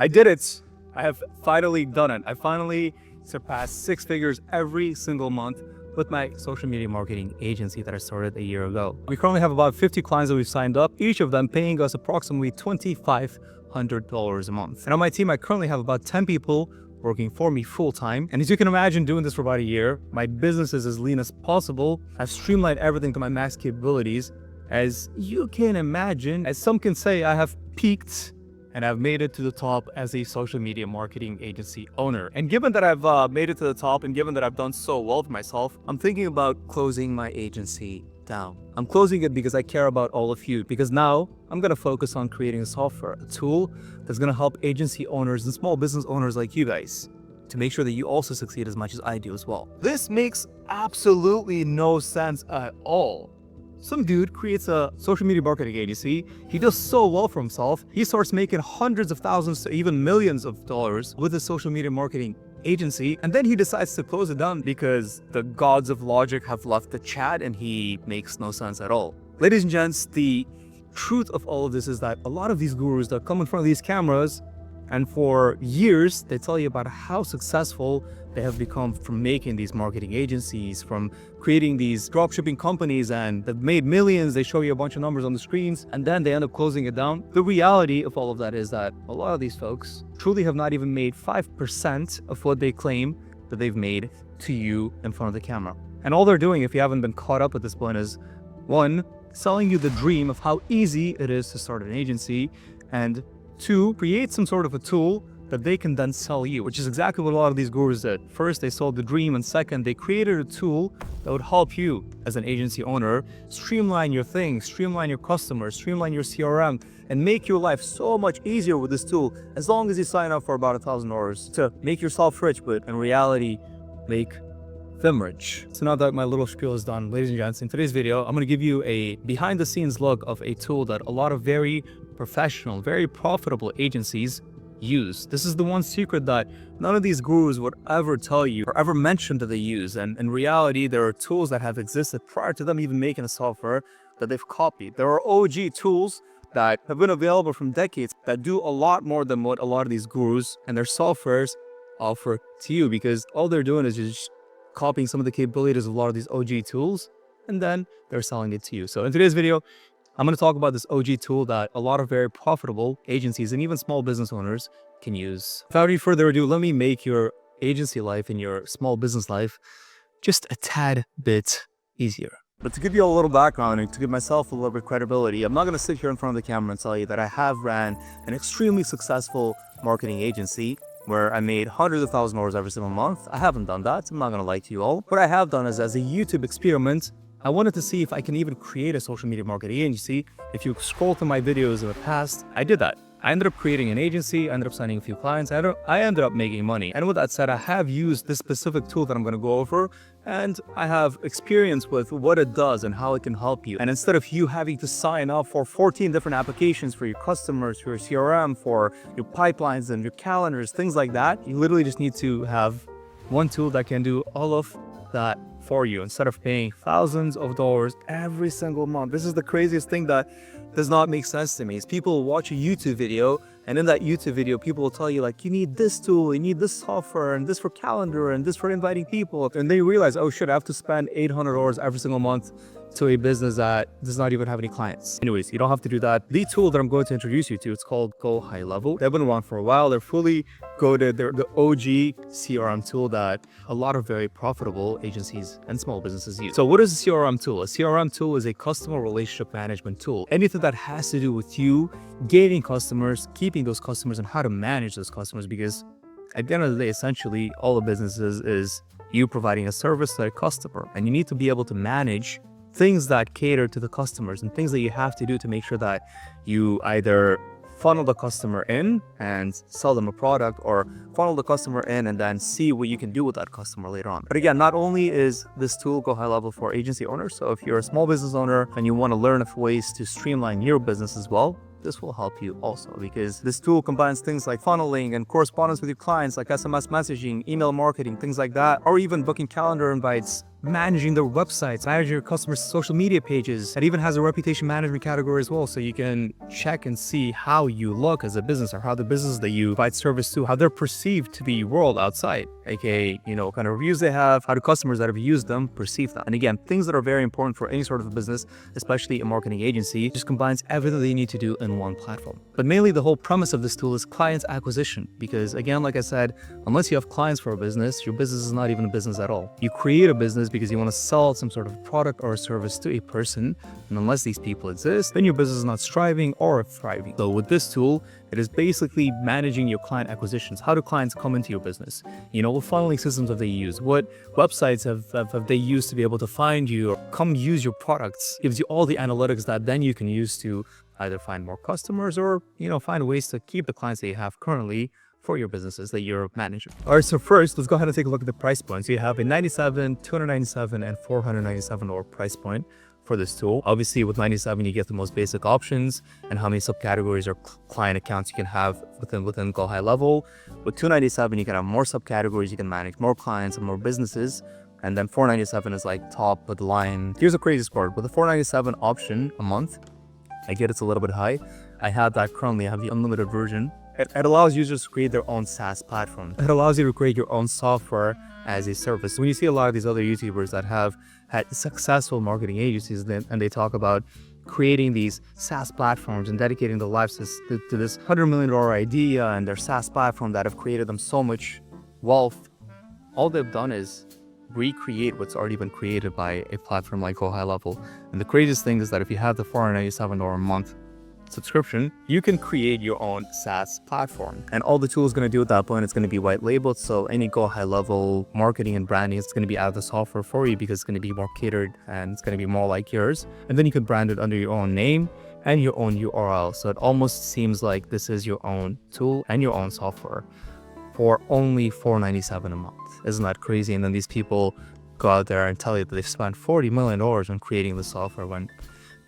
I did it. I have finally done it. I finally surpassed 6 figures every single month with my social media marketing agency that I started a year ago. We currently have about 50 clients that we've signed up, each of them paying us approximately $2,500 a month. And on my team, I currently have about 10 people working for me full-time. And as you can imagine, doing this for about a year, my business is as lean as possible. I've streamlined everything to my max capabilities. As you can imagine, as some can say, I have peaked and I've made it to the top as a social media marketing agency owner. And given that I've made it to the top and given that I've done so well for myself, I'm thinking about closing my agency down. I'm closing it because I care about all of you, because now I'm gonna focus on creating a software, a tool that's gonna help agency owners and small business owners like you guys to make sure that you also succeed as much as I do as well. This makes absolutely no sense at all. Some dude creates a social media marketing agency. He does so well for himself. He starts making hundreds of thousands to even millions of dollars with his social media marketing agency. And then he decides to close it down because the gods of logic have left the chat and he makes no sense at all. Ladies and gents, the truth of all of this is that a lot of these gurus that come in front of these cameras and for years, they tell you about how successful they have become from making these marketing agencies, from creating these dropshipping companies, and they've made millions. They show you a bunch of numbers on the screens, and then they end up closing it down. The reality of all of that is that a lot of these folks truly have not even made 5% of what they claim that they've made to you in front of the camera. And all they're doing, if you haven't been caught up at this point, is one, selling you the dream of how easy it is to start an agency, and two, create some sort of a tool that they can then sell you, which is exactly what a lot of these gurus did. First, they sold the dream, and second, they created a tool that would help you as an agency owner streamline your things, streamline your customers, streamline your CRM, and make your life so much easier with this tool as long as you sign up for about $1,000 to make yourself rich, but in reality, make them rich. So now that my little spiel is done, ladies and gents, in today's video, I'm going to give you a behind the scenes look of a tool that a lot of very professional, very profitable agencies use. This is the one secret that none of these gurus would ever tell you or ever mention that they use. And in reality, there are tools that have existed prior to them even making a software that they've copied. There are OG tools that have been available from decades that do a lot more than what a lot of these gurus and their softwares offer to you, because all they're doing is just copying some of the capabilities of a lot of these OG tools, and then they're selling it to you. So in today's video, I'm going to talk about this OG tool that a lot of very profitable agencies and even small business owners can use. Without any further ado, let me make your agency life and your small business life just a tad bit easier. But to give you a little background and to give myself a little bit of credibility, I'm not going to sit here in front of the camera and tell you that I have ran an extremely successful marketing agency where I made hundreds of thousands of dollars every single month. I haven't done that. I'm not going to lie to you all. What I have done is, as a YouTube experiment, I wanted to see if I can even create a social media marketing agency. If you scroll through my videos in the past, I did that. I ended up creating an agency, I ended up signing a few clients, I ended up making money. And with that said, I have used this specific tool that I'm going to go over, and I have experience with what it does and how it can help you. And instead of you having to sign up for 14 different applications for your customers, for your CRM, for your pipelines and your calendars, things like that, you literally just need to have one tool that can do all of that for you instead of paying thousands of dollars every single month. This is the craziest thing that does not make sense to me. Is people watch a YouTube video, and in that YouTube video, people will tell you like, you need this tool, you need this software, and this for calendar, and this for inviting people. And they realize, oh shit, I have to spend $800 every single month to a business that does not even have any clients. Anyways, you don't have to do that. The tool that I'm going to introduce you to, it's called GoHighLevel. They've been around for a while. They're fully coded. They're the OG CRM tool that a lot of very profitable agencies and small businesses use. So what is a CRM tool? A CRM tool is a customer relationship management tool. Anything that has to do with you gaining customers, keeping those customers, and how to manage those customers, because at the end of the day, essentially, all of businesses is you providing a service to a customer, and you need to be able to manage things that cater to the customers and things that you have to do to make sure that you either funnel the customer in and sell them a product, or funnel the customer in and then see what you can do with that customer later on. But again, not only is this tool GoHighLevel for agency owners, so if you're a small business owner and you want to learn ways to streamline your business as well, this will help you also, because this tool combines things like funneling and correspondence with your clients, like SMS messaging, email marketing, things like that, or even booking calendar invites managing their websites, managing your customers' social media pages. It even has a reputation management category as well. So you can check and see how you look as a business, or how the business that you provide service to, how they're perceived to the world outside, aka, what kind of reviews they have, how do customers that have used them perceive that. And again, things that are very important for any sort of a business, especially a marketing agency, just combines everything they need to do in one platform. But mainly the whole premise of this tool is client acquisition, because again, like I said, unless you have clients for a business, your business is not even a business at all. You create a business because you want to sell some sort of product or a service to a person, and unless these people exist, then your business is not striving or thriving. So with this tool, it is basically managing your client acquisitions. How do clients come into your business? What funneling systems have they used? What websites have they used to be able to find you or come use your products? Gives you all the analytics that then you can use to either find more customers or, find ways to keep the clients that you have currently for your businesses that you're managing. All right, so first, let's go ahead and take a look at the price points. You have a $97, $297, and $497 price point for this tool. Obviously, with 97, you get the most basic options and how many subcategories or client accounts you can have within GoHighLevel. With 297, you can have more subcategories, you can manage more clients and more businesses. And then 497 is like top of the line. Here's a crazy part. With the 497 option a month, I get it's a little bit high. I have that currently. I have the unlimited version. It allows users to create their own SaaS platform. It allows you to create your own software as a service. When you see a lot of these other YouTubers that have had successful marketing agencies, and they talk about creating these SaaS platforms and dedicating their lives to this $100 million idea and their SaaS platform that have created them so much wealth, all they've done is recreate what's already been created by a platform like GoHighLevel. And the craziest thing is that if you have the $497 a month subscription, you can create your own SaaS platform. And all the tool is going to do at that point, it's going to be white labeled. So any GoHighLevel marketing and branding is going to be out of the software for you, because it's going to be more catered and it's going to be more like yours. And then you can brand it under your own name and your own URL. So it almost seems like this is your own tool and your own software for only $497 a month. Isn't that crazy? And then these people go out there and tell you that they've spent $40 million on creating the software when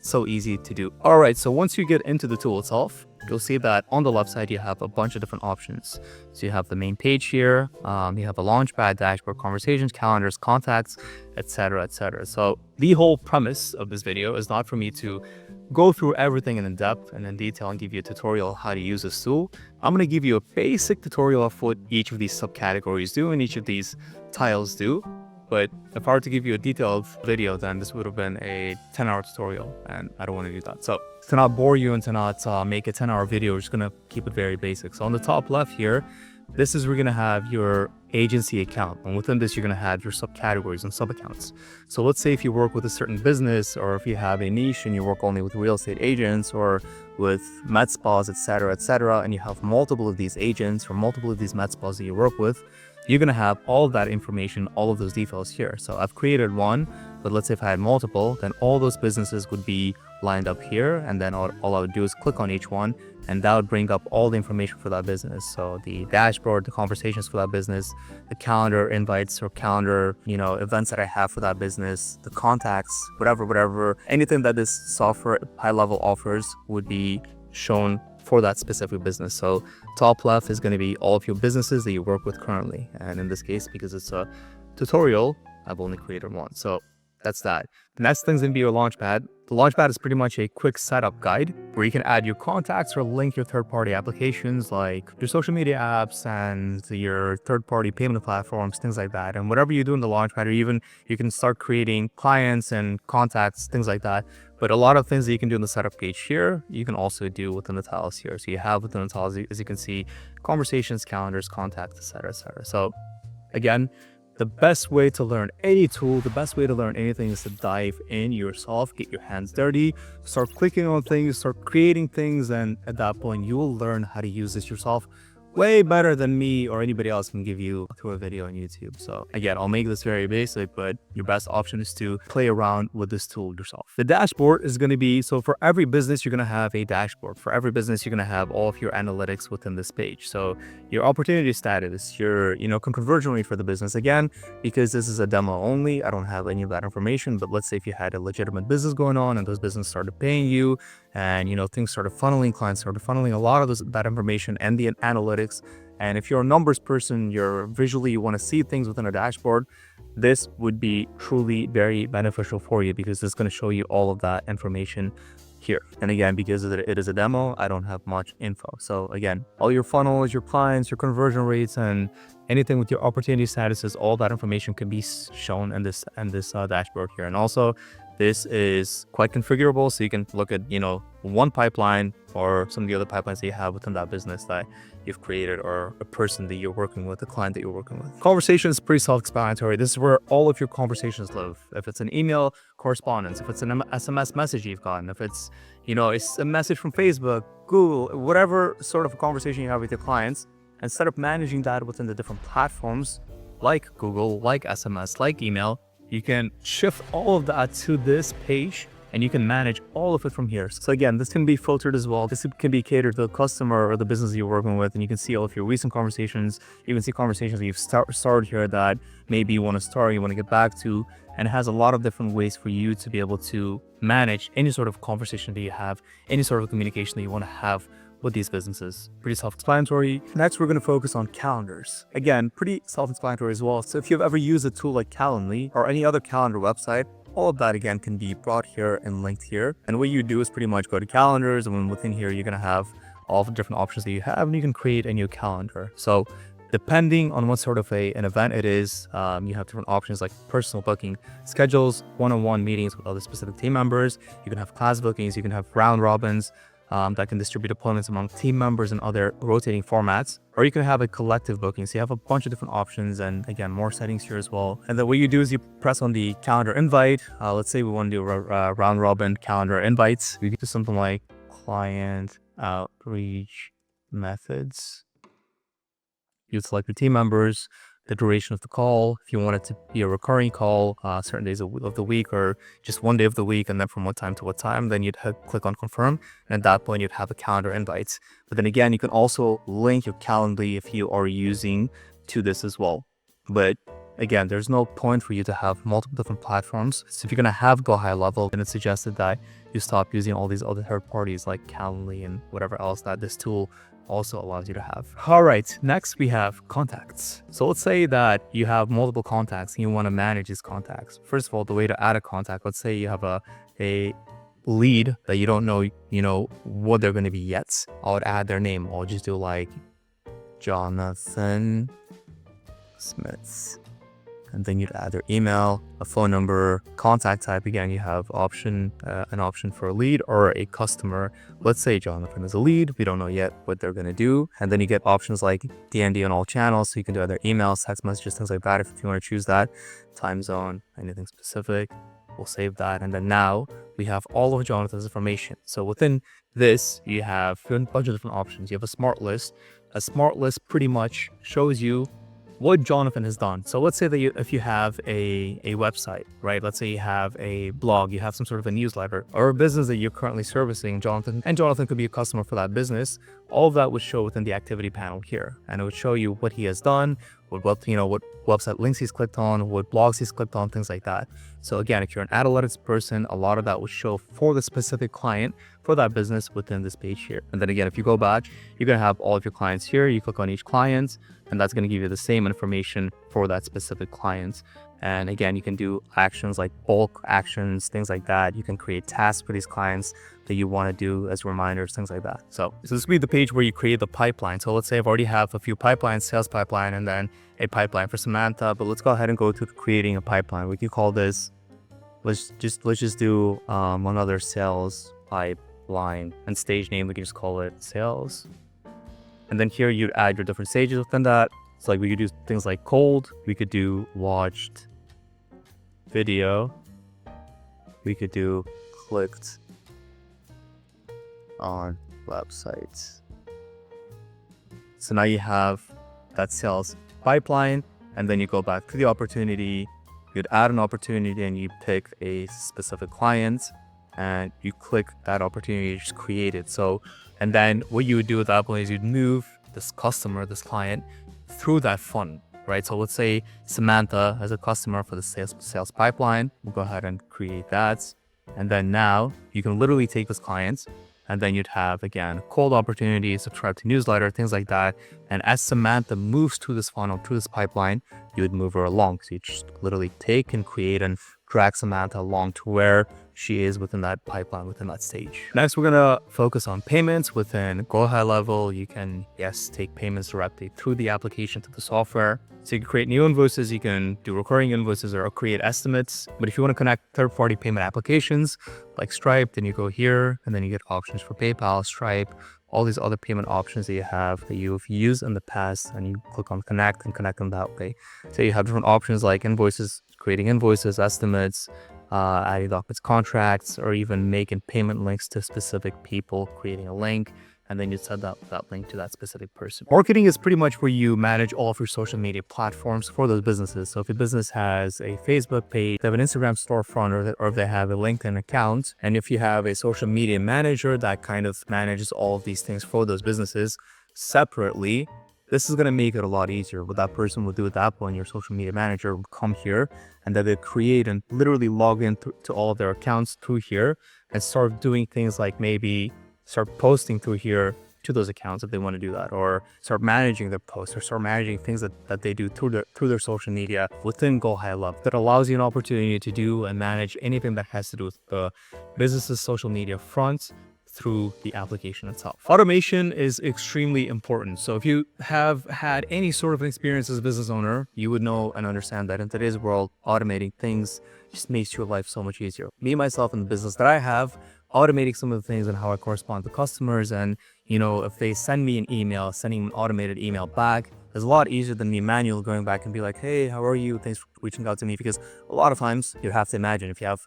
so easy to do. All right, so once you get into the tool itself, you'll see that on the left side, you have a bunch of different options. So you have the main page here, you have a launchpad, dashboard, conversations, calendars, contacts, etc., etc. So the whole premise of this video is not for me to go through everything in depth and in detail and give you a tutorial on how to use this tool. I'm going to give you a basic tutorial of what each of these subcategories do and each of these tiles do. But if I were to give you a detailed video, then this would have been a 10-hour tutorial, and I don't want to do that. So to not bore you and to not make a 10-hour video, we're just going to keep it very basic. So on the top left here, this is where you're going to have your agency account. And within this, you're going to have your subcategories and sub-accounts. So let's say if you work with a certain business, or if you have a niche and you work only with real estate agents or with med spas, etc., and you have multiple of these agents or multiple of these med spas that you work with, you're going to have all of that information, all of those details here. So I've created one, but let's say if I had multiple, then all those businesses would be lined up here. And then all I would do is click on each one, and that would bring up all the information for that business. So the dashboard, the conversations for that business, the calendar invites or calendar, events that I have for that business, the contacts, whatever, anything that this software HighLevel offers would be shown for that specific business. So top left is going to be all of your businesses that you work with currently. And in this case, because it's a tutorial, I've only created one. So that's that. The next thing's going to be your launchpad. The launchpad is pretty much a quick setup guide where you can add your contacts or link your third-party applications like your social media apps and your third-party payment platforms, things like that. And whatever you do in the launchpad, or even you can start creating clients and contacts, things like that. But a lot of things that you can do in the setup page here, you can also do within the tiles here. So you have within the tiles, as you can see, conversations, calendars, contacts, etc., etc. So again, the best way to learn any tool, the best way to learn anything is to dive in yourself, get your hands dirty, start clicking on things, start creating things, and at that point, you will learn how to use this yourself way better than me or anybody else can give you through a video on YouTube. So again, I'll make this very basic, but your best option is to play around with this tool yourself. The dashboard is going to be, so for every business, you're going to have a dashboard. For every business, you're going to have all of your analytics within this page. So your opportunity status, your conversion rate for the business. Again, because this is a demo only, I don't have any of that information, but let's say if you had a legitimate business going on and those businesses started paying you and things started funneling, clients started funneling, a lot of that information and the analytics. And if you're a numbers person, you want to see things within a dashboard, this would be truly very beneficial for you because it's going to show you all of that information here. And again, because it is a demo, I don't have much info. So again, all your funnels, your clients, your conversion rates, and anything with your opportunity statuses, all that information can be shown in this dashboard here. And also, this is quite configurable, so you can look at, one pipeline or some of the other pipelines that you have within that business that you've created, or a person that you're working with, a client that you're working with. Conversation is pretty self-explanatory. This is where all of your conversations live. If it's an email correspondence, if it's an SMS message you've gotten, if it's, it's a message from Facebook, Google, whatever sort of conversation you have with your clients, instead of managing that within the different platforms like Google, like SMS, like email, you can shift all of that to this page and you can manage all of it from here. So again, this can be filtered as well. This can be catered to the customer or the business that you're working with, and you can see all of your recent conversations. You can see conversations that you've started here that maybe you want to start, you want to get back to, and it has a lot of different ways for you to be able to manage any sort of conversation that you have, any sort of communication that you want to have with these businesses. Pretty self-explanatory. Next, we're going to focus on calendars. Again, pretty self-explanatory as well. So if you've ever used a tool like Calendly or any other calendar website, all of that again can be brought here and linked here. And what you do is pretty much go to calendars, and within here, you're going to have all the different options that you have, and you can create a new calendar. So depending on what sort of an event it is, you have different options like personal booking, schedules, one-on-one meetings with other specific team members. You can have class bookings, you can have round robins, that can distribute appointments among team members and other rotating formats, or you can have a collective booking. So you have a bunch of different options, and again, more settings here as well. And then what you do is you press on the calendar invite. Let's say we want to do round robin calendar invites. We do something like client outreach methods. You select your team members, the duration of the call, if you want it to be a recurring call, certain days of the week, or just one day of the week, and then from what time to what time, then you'd click on confirm, and at that point you'd have a calendar invites. But then again, you can also link your Calendly if you are using to this as well. But again, there's no point for you to have multiple different platforms. So if you're going to have GoHighLevel, then it's suggested that you stop using all these other third parties like Calendly and whatever else that this tool also allows you to have. All right, next we have contacts. So let's say that you have multiple contacts and you want to manage these contacts. First of all, the way to add a contact, let's say you have a lead that you don't know, what they're going to be yet. I would add their name. I'll just do like Jonathan Smith. And then you'd add their email, a phone number, contact type. Again, you have an option for a lead or a customer. Let's say Jonathan is a lead. We don't know yet what they're going to do. And then you get options like DND on all channels. So you can do either emails, text messages, things like that. If you want to choose that, time zone, anything specific, we'll save that. And then now we have all of Jonathan's information. So within this, you have a bunch of different options. You have a smart list. A smart list pretty much shows you what Jonathan has done. So let's say that if you have a website, right? Let's say you have a blog, you have some sort of a newsletter or a business that you're currently servicing, Jonathan could be a customer for that business. All of that would show within the activity panel here, and it would show you what he has done, what website links he's clicked on, what blogs he's clicked on, things like that. So again, if you're an analytics person, a lot of that would show for the specific client for that business within this page here. And then again, if you go back, you're going to have all of your clients here. You click on each client, and that's going to give you the same information for that specific client. And again, you can do actions like bulk actions, things like that. You can create tasks for these clients that you want to do as reminders, things like that. So this will be the page where you create the pipeline. So let's say I've already have a few pipelines, sales pipeline, and then a pipeline for Samantha. But let's go ahead and go to creating a pipeline. We can call this, let's just do another sales pipeline, and stage name, we can just call it sales. And then here you'd add your different stages within that. So like we could do things like cold, we could do watched video, we could do clicked on websites. So now you have that sales pipeline, and then you go back to the opportunity, you'd add an opportunity, and you pick a specific client and you click that opportunity you just created. So, and then what you would do at that point is you'd move this customer, this client, through that funnel, right? So let's say Samantha as a customer for the sales pipeline. We'll go ahead and create that. And then now you can literally take this client And then you'd have, again, cold opportunities, subscribe to newsletter, things like that. And as Samantha moves through this funnel, through this pipeline, you would move her along. So you just literally take and create and drag Samantha along to where she is within that pipeline, within that stage. Next, we're gonna focus on payments. Within GoHighLevel, you can, yes, take payments directly through the application to the software. So you can create new invoices, you can do recurring invoices or create estimates. But if you want to connect third-party payment applications like Stripe, then you go here and then you get options for PayPal, Stripe, all these other payment options that you have that you've used in the past, and you click on connect and connect them that way. So you have different options like invoices, creating invoices, estimates, adding documents, contracts, or even making payment links to specific people, creating a link, and then you set that link to that specific person. Marketing is pretty much where you manage all of your social media platforms for those businesses. So if a business has a Facebook page, they have an Instagram storefront, or if they have a LinkedIn account, and if you have a social media manager that kind of manages all of these things for those businesses separately, this is going to make it a lot easier. What that person will do at that point, your social media manager will come here and then they create and literally log in to all of their accounts through here and start doing things like maybe start posting through here to those accounts if they want to do that, or start managing their posts, or start managing things that they do through their social media within GoHighLevel. That allows you an opportunity to do and manage anything that has to do with the business's social media front through the application itself. Automation is extremely important. So if you have had any sort of experience as a business owner, you would know and understand that in today's world, automating things just makes your life so much easier. Me, myself, and the business that I have, automating some of the things and how I correspond to customers, and if they send me an email, sending an automated email back is a lot easier than me manually going back and be like, hey, how are you? Thanks for reaching out to me. Because a lot of times you have to imagine if you have,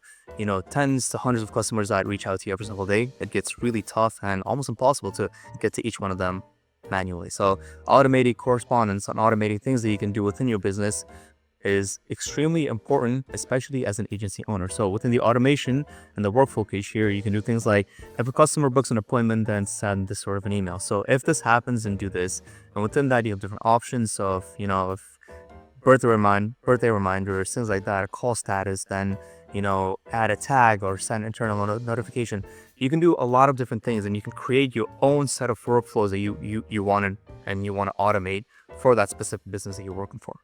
tens to hundreds of customers that reach out to you every single day, it gets really tough and almost impossible to get to each one of them manually. So automating correspondence and automating things that you can do within your business is extremely important, especially as an agency owner. So within the automation and the workflow page here, you can do things like if a customer books an appointment, then send this sort of an email. So if this happens, then do this. And within that, you have different options of, if birthday reminders, things like that, a call status, then, add a tag or send internal notification. You can do a lot of different things, and you can create your own set of workflows that you want to automate for that specific business that you're working for.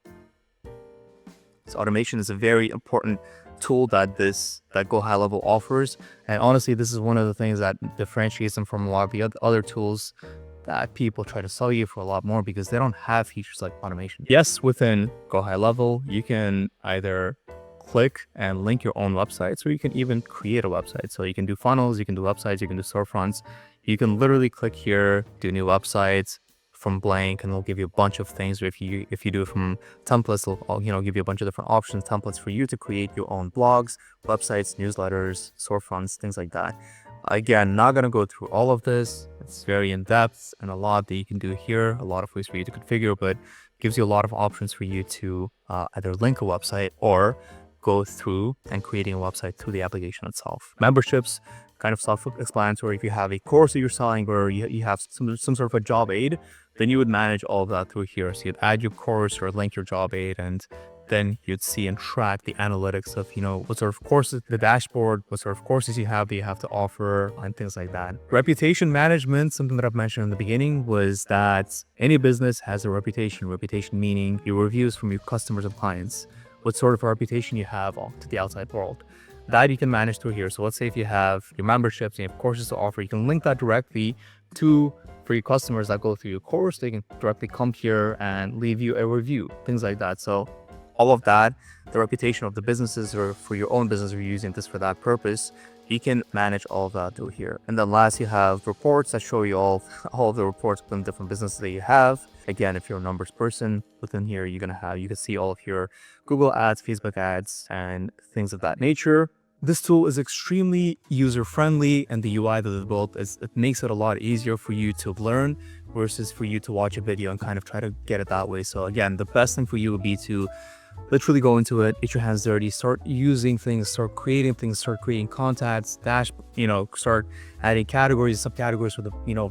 So automation is a very important tool that GoHighLevel offers. And honestly, this is one of the things that differentiates them from a lot of the other tools that people try to sell you for a lot more, because they don't have features like automation. Yes, within GoHighLevel, you can either click and link your own websites, or you can even create a website. So you can do funnels, you can do websites, you can do storefronts. You can literally click here, do new websites from blank, and they'll give you a bunch of things. Or if you do it from templates, they'll give you a bunch of different options, templates for you to create your own blogs, websites, newsletters, storefronts, things like that. Again, not going to go through all of this. It's very in-depth and a lot that you can do here, a lot of ways for you to configure, but gives you a lot of options for you to either link a website or go through and creating a website through the application itself. Memberships, kind of self-explanatory. If you have a course that you're selling, or you have some sort of a job aid, then you would manage all of that through here. So you'd add your course or link your job aid, and then you'd see and track the analytics of, what sort of courses, the dashboard, what sort of courses you have to offer, and things like that. Reputation management, something that I've mentioned in the beginning, was that any business has a reputation. Reputation meaning your reviews from your customers and clients, what sort of a reputation you have to the outside world. That you can manage through here. So let's say if you have your memberships, you have courses to offer, you can link that directly for your customers that go through your course. They can directly come here and leave you a review, things like that. So all of that, the reputation of the businesses, or for your own business, or you're using this for that purpose, you can manage all of that through here. And then last, you have reports that show you all of the reports within different businesses that you have. Again, if you're a numbers person, within here, you can see all of your Google ads, Facebook ads, and things of that nature. This tool is extremely user-friendly, and the UI that they built it makes it a lot easier for you to learn versus for you to watch a video and kind of try to get it that way. So again, the best thing for you would be to literally go into it, get your hands dirty, start using things, start creating things, start creating contacts, start adding categories, subcategories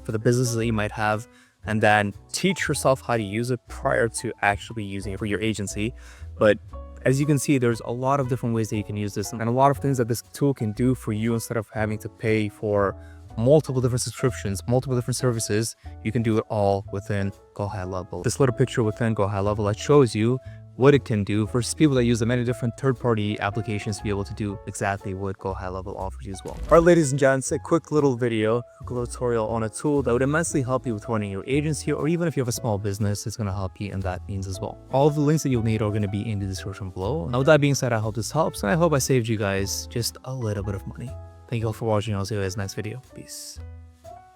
for the businesses that you might have, and then teach yourself how to use it prior to actually using it for your agency. But as you can see, there's a lot of different ways that you can use this, and a lot of things that this tool can do for you instead of having to pay for multiple different subscriptions, multiple different services. You can do it all within GoHighLevel. This little picture within GoHighLevel that shows you what it can do versus people that use the many different third-party applications to be able to do exactly what GoHighLevel offers you as well. All right, ladies and gents, a quick little video, quick little tutorial on a tool that would immensely help you with running your agency, or even if you have a small business, it's going to help you in that means as well. All of the links that you'll need are going to be in the description below. Now, with that being said, I hope this helps, and I hope I saved you guys just a little bit of money. Thank you all for watching. I'll see you guys next video. Peace.